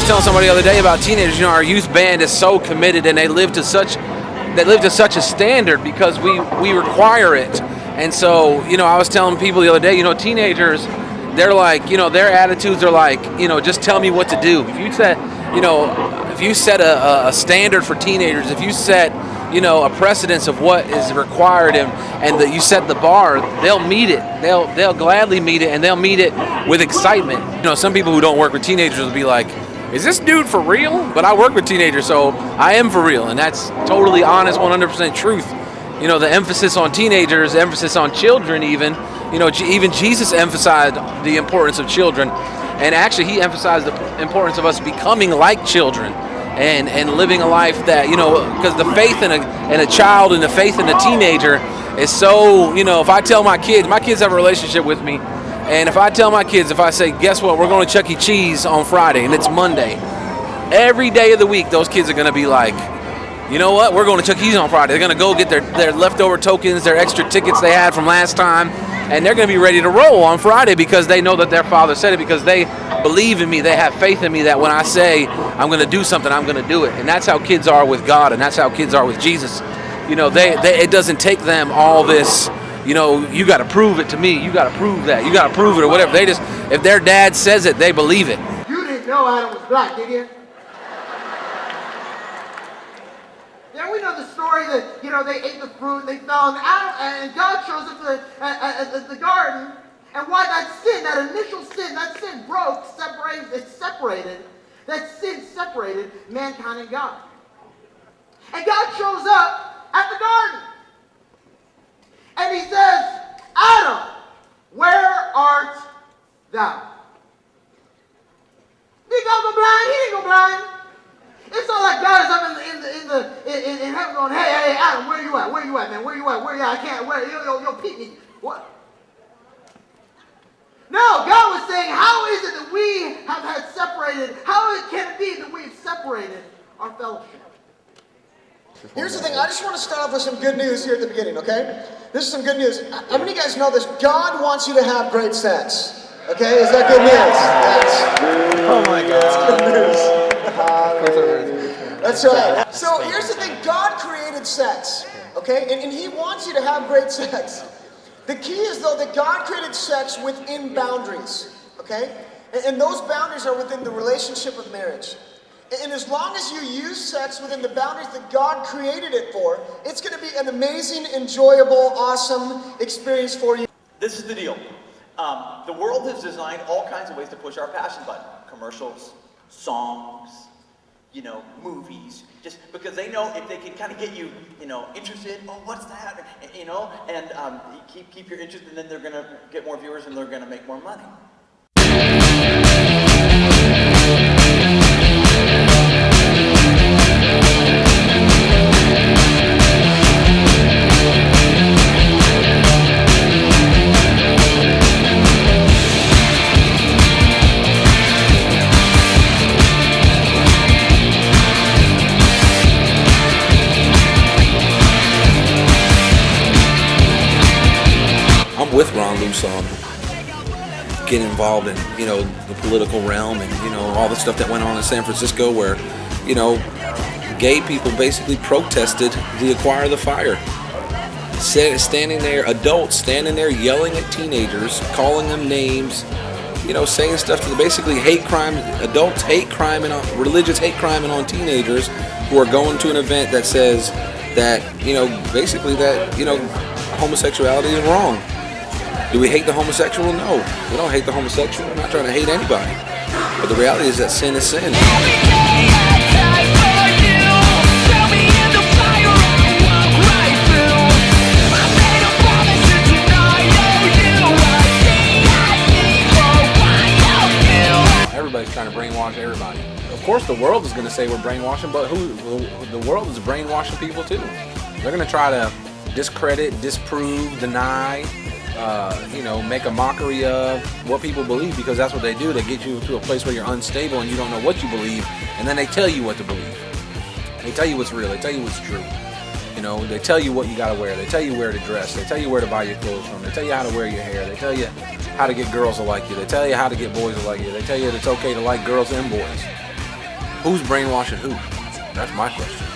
telling somebody the other day about teenagers. Our youth band is so committed, and they live to such a standard because we require it. And so, I was telling people the other day, teenagers, they're like, their attitudes are like, just tell me what to do. If you set a standard for teenagers, if you set, a precedence of what is required and that you set the bar, they'll meet it. They'll gladly meet it, and they'll meet it with excitement. Some people who don't work with teenagers will be like, is this dude for real? But I work with teenagers, so I am for real, and that's totally honest, 100% truth. The emphasis on teenagers, emphasis on children even. Even Jesus emphasized the importance of children, and actually he emphasized the importance of us becoming like children and living a life that, because the faith in a child and the faith in a teenager is so, if I tell my kids have a relationship with me, and if I tell my kids, if I say, guess what, we're going to Chuck E. Cheese on Friday, and it's Monday, every day of the week, those kids are going to be like, you know what, we're going to Chuck E. Cheese on Friday. They're going to go get their leftover tokens, their extra tickets they had from last time, and they're going to be ready to roll on Friday because they know that their father said it, because they believe in me, they have faith in me that when I say I'm going to do something, I'm going to do it. And that's how kids are with God, and that's how kids are with Jesus. It doesn't take them all this, you got to prove it to me, you got to prove that, you got to prove it or whatever. If their dad says it, they believe it. You didn't know Adam was black, did you? Yeah, we know the story that, they ate the fruit, they fell, and God shows up at the garden, and why that sin, that initial sin, that sin broke, separated mankind and God. And God shows up at the garden. And he says, Adam, where art thou? Did God go blind? He didn't go blind. It's not like God is up in heaven going, hey, Adam, where you at? Where you at, man? Where you at? I can't, yo, Pete me. What? No, God was saying, how is it that we have had separated, how can it be that we've separated our fellowship? Here's the thing, I just want to start off with some good news here at the beginning, okay? This is some good news. How many of you guys know this? God wants you to have great sex. Okay, is that good news? Oh my God. That's good news. That's right. So here's the thing, God created sex, okay? And he wants you to have great sex. The key is, though, that God created sex within boundaries, okay? And those boundaries are within the relationship of marriage. And as long as you use sex within the boundaries that God created it for, it's going to be an amazing, enjoyable, awesome experience for you. This is the deal. The world has designed all kinds of ways to push our passion button. Commercials, songs, movies. Just because they know if they can kind of get you, interested. Oh, what's that? And keep your interest, and then they're going to get more viewers and they're going to make more money. With Ron Luce on getting involved in, the political realm and, all the stuff that went on in San Francisco where, gay people basically protested the Acquire the Fire. Standing there, adults standing there yelling at teenagers, calling them names, saying stuff to basically hate crime, adults hate crime and religious hate crime on teenagers who are going to an event that says that, basically that, homosexuality is wrong. Do we hate the homosexual? No. We don't hate the homosexual. We're not trying to hate anybody. But the reality is that sin is sin. Everybody's trying to brainwash everybody. Of course the world is going to say we're brainwashing, but the world is brainwashing people too. They're going to try to discredit, disprove, deny, make a mockery of what people believe, because that's what they do. They get you to a place where you're unstable and you don't know what you believe, and then they tell you what to believe. They tell you what's real. They tell you what's true. They tell you what you gotta wear. They tell you where to dress. They tell you where to buy your clothes from. They tell you how to wear your hair. They tell you how to get girls to like you. They tell you how to get boys to like you. They tell you that it's okay to like girls and boys. Who's brainwashing who? That's my question.